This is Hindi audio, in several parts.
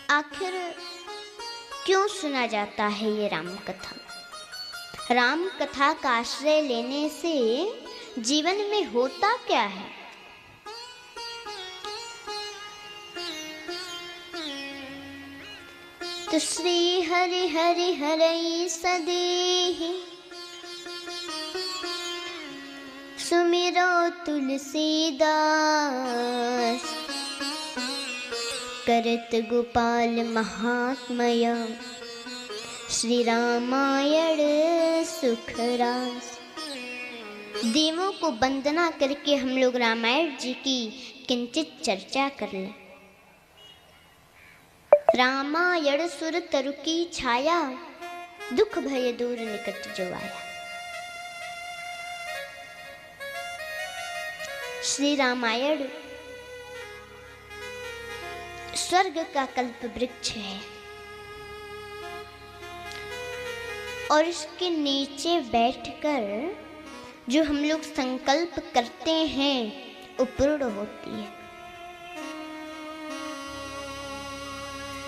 आखिर क्यों सुना जाता है ये राम कथा? राम कथा का आश्रय लेने से जीवन में होता क्या है? तो श्री हरि हरि हरई सदेहि सुमिरो तुलसीदास करत गोपाल महात्मय श्री रामायण सुख रास। देवों को वंदना करके हम लोग रामायण जी की किंचित चर्चा कर लें। रामायण सुर तरु की छाया दुख भय दूर निकट जो आया। श्री रामायण स्वर्ग का कल्प वृक्ष है और इसके नीचे बैठकर जो हम लोग संकल्प करते हैं वो पूर्ण होती है।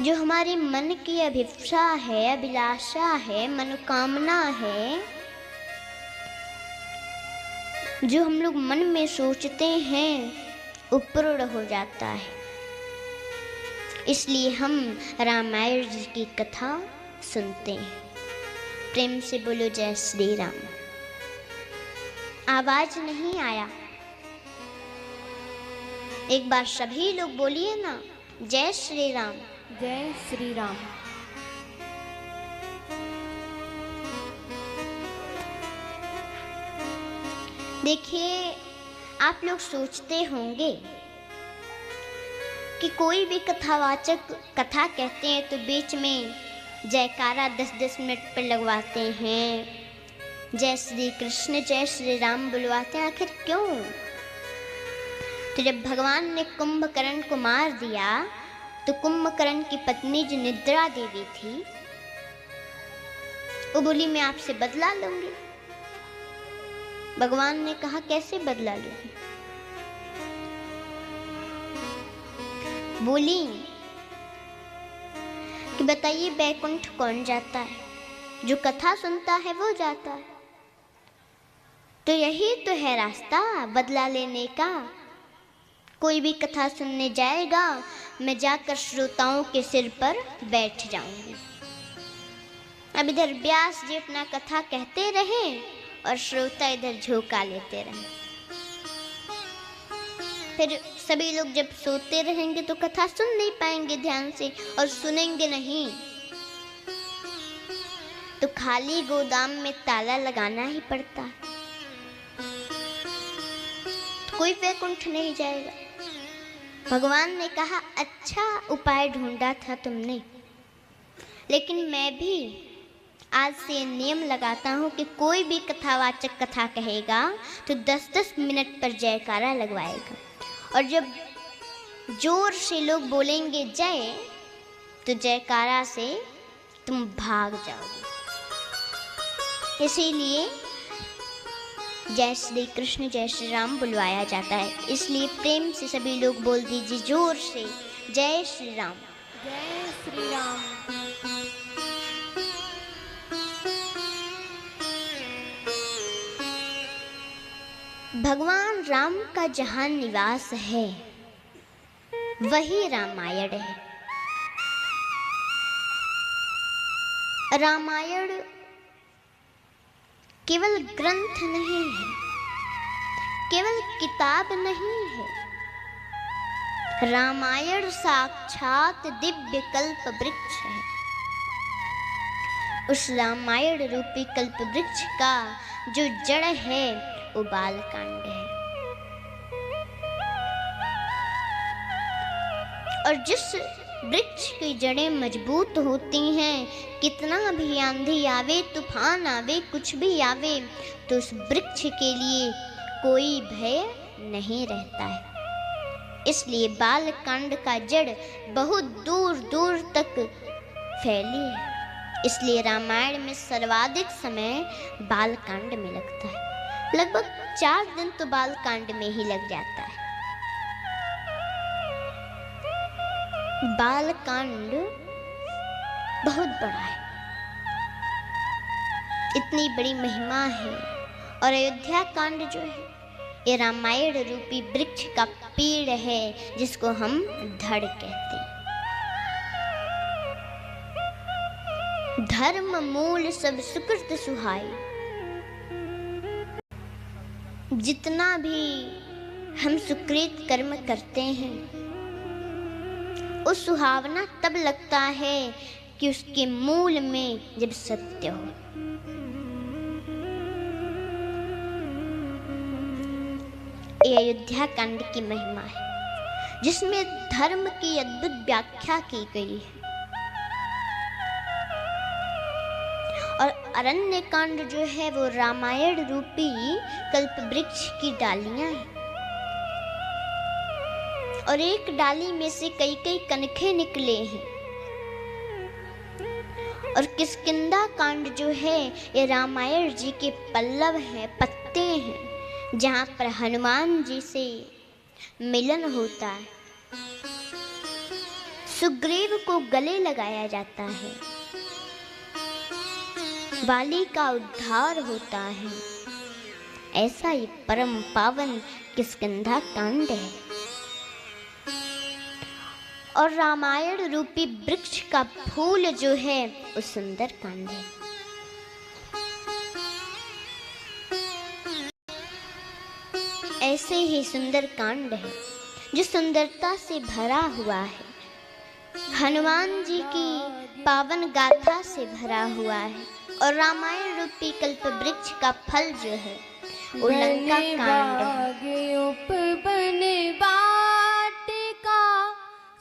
जो हमारे मन की अभिप्सा है, अभिलाषा है, मनोकामना है, जो हम लोग मन में सोचते हैं वो पूर्ण हो जाता है। इसलिए हम रामायण जी की कथा सुनते हैं। प्रेम से बोलो जय श्री राम। आवाज नहीं आया, एक बार सभी लोग बोलिए ना, जय श्री राम। जय श्री राम। देखिए, आप लोग सोचते होंगे कि कोई भी कथावाचक कथा कहते हैं तो बीच में जयकारा 10-10 मिनट पर लगवाते हैं, जय श्री कृष्ण जय श्री राम बुलवाते हैं। आखिर क्यों? तो जब भगवान ने कुंभकर्ण को मार दिया तो कुंभकर्ण की पत्नी जो निद्रा देवी थी वो बोली मैं आपसे बदला लूंगी। भगवान ने कहा कैसे बदला लूंगी? बोली कि बताइए बैकुंठ कौन जाता है? जो कथा सुनता है वो जाता है। तो यही तो है रास्ता बदला लेने का। कोई भी कथा सुनने जाएगा, मैं जाकर श्रोताओं के सिर पर बैठ जाऊंगी। अब इधर व्यास जी अपना कथा कहते रहे और श्रोता इधर झोंका लेते रहे। फिर सभी लोग जब सोते रहेंगे तो कथा सुन नहीं पाएंगे ध्यान से, और सुनेंगे नहीं तो खाली गोदाम में ताला लगाना ही पड़ता है। तो कोई वैकुंठ नहीं जाएगा। भगवान ने कहा अच्छा उपाय ढूंढा था तुमने, लेकिन मैं भी आज से नियम लगाता हूँ कि कोई भी कथावाचक कथा कहेगा तो 10-10 मिनट पर जयकारा लगवाएगा, और जब जोर से लोग बोलेंगे जय तो जयकारा से तुम भाग जाओगे। इसीलिए जय श्री कृष्ण जय श्री राम बुलवाया जाता है। इसलिए प्रेम से सभी लोग बोल दीजिए जोर से, जय श्री राम। जय श्री राम। भगवान राम का जहां निवास है वही रामायण है। रामायण केवल ग्रंथ नहीं है, केवल किताब नहीं है। रामायण साक्षात दिव्य कल्प वृक्ष है। उस रामायण रूपी कल्प वृक्ष का जो जड़ है वो बालकांड है, और जिस वृक्ष की जड़ें मजबूत होती हैं, कितना भी आंधी आवे, तूफान आवे, कुछ भी आवे, तो उस वृक्ष के लिए कोई भय नहीं रहता है। इसलिए बालकांड का जड़ बहुत दूर दूर तक फैली है। इसलिए रामायण में सर्वाधिक समय बालकांड में लगता है। लगभग 4 दिन तो बालकांड में ही लग जाता है। बालकांड बहुत बड़ा है, इतनी बड़ी महिमा है। और अयोध्या कांड जो है ये रामायण रूपी वृक्ष का पेड़ है जिसको हम धड़ कहते हैं। धर्म मूल सब सुकृत सुहाई। जितना भी हम सुकृत कर्म करते हैं वो सुहावना तब लगता है कि उसके मूल में जब सत्य हो। ये अयोध्या कांड की महिमा है जिसमें धर्म की अद्भुत व्याख्या की गई है। और अरण्य कांड जो है वो रामायण रूपी कल्प वृक्ष की डालियां हैं और एक डाली में से कई कई कनखे निकले हैं। और किष्किंधा कांड जो है ये रामायण जी के पल्लव हैं, पत्ते हैं, जहाँ पर हनुमान जी से मिलन होता है, सुग्रीव को गले लगाया जाता है, वाली का उद्धार होता है। ऐसा ही परम पावन किष्किंधा कांड है। और रामायण रूपी वृक्ष का फूल जो है वो सुंदर कांड है। ऐसे ही सुंदर कांड है जो सुंदरता से भरा हुआ है, हनुमान जी की पावन गाथा से भरा हुआ है। और रामायण रूपी कल्प वृक्ष का फल जो है वो लंका कांड है। उपवन बाटिका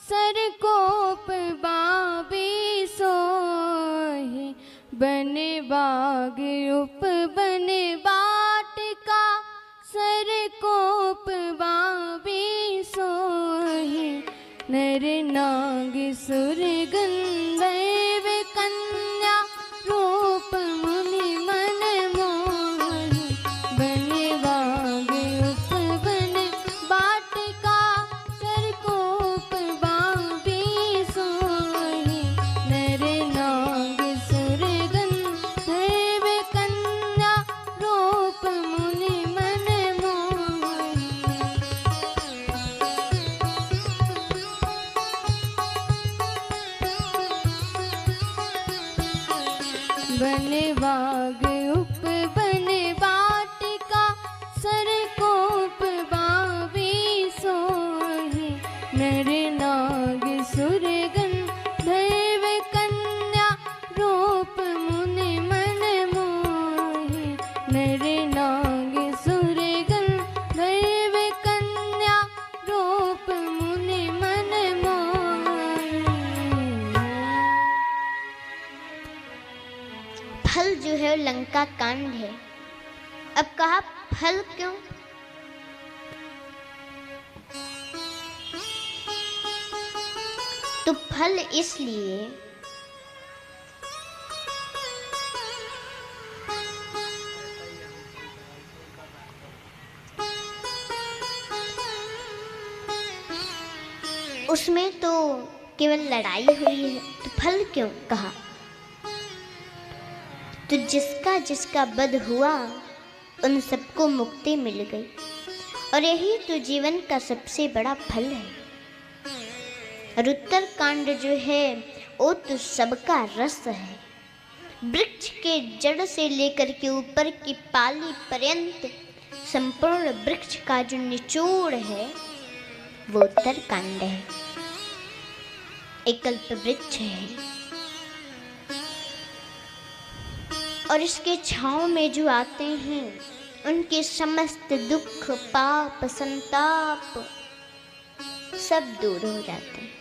सरकोप बाबी सोहि, बन बाग उपवन बाटिका सरकोप बाबी सोहि, नर नाग सुर गंधर्व कन्या रूप मुनि मन मोहि, बन बाग उपवन बाटिका सरकोप बाबी सोहि, नर नाग सुर गंधर्व कन्या रूप मुनि मन मोहि। बन बाग उपवन बाटिका सरकोप बाबी सोहि, नर नाग सुर गंधर्व कन्या रूप मुनि मन मोहि, नर नाग सुर गंधर्व कन्या रूप मुनि मन मोहि। फल जो है वो लंका कांड है। अब कहा फल क्यों? तो फल इसलिए उसमें तो केवल लड़ाई हुई है, तो फल क्यों कहा? तो जिसका जिसका वध हुआ उन सबको मुक्ति मिल गई और यही तो जीवन का सबसे बड़ा फल है। और उत्तर कांड जो है वो तो सबका रस है। वृक्ष के जड़ से लेकर के ऊपर की पाली पर्यंत संपूर्ण वृक्ष का जो निचोड़ है वो उत्तर कांड है। एक कल्प वृक्ष है और इसके छांव में जो आते हैं उनके समस्त दुख पाप संताप सब दूर हो जाते हैं।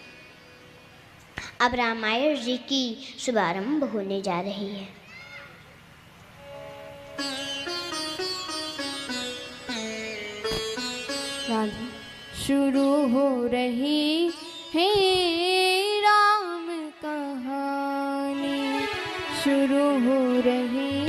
अब रामायण जी की शुभारंभ होने जा रही है। राधे शुरू हो रही है राम कहानी, शुरू हो रही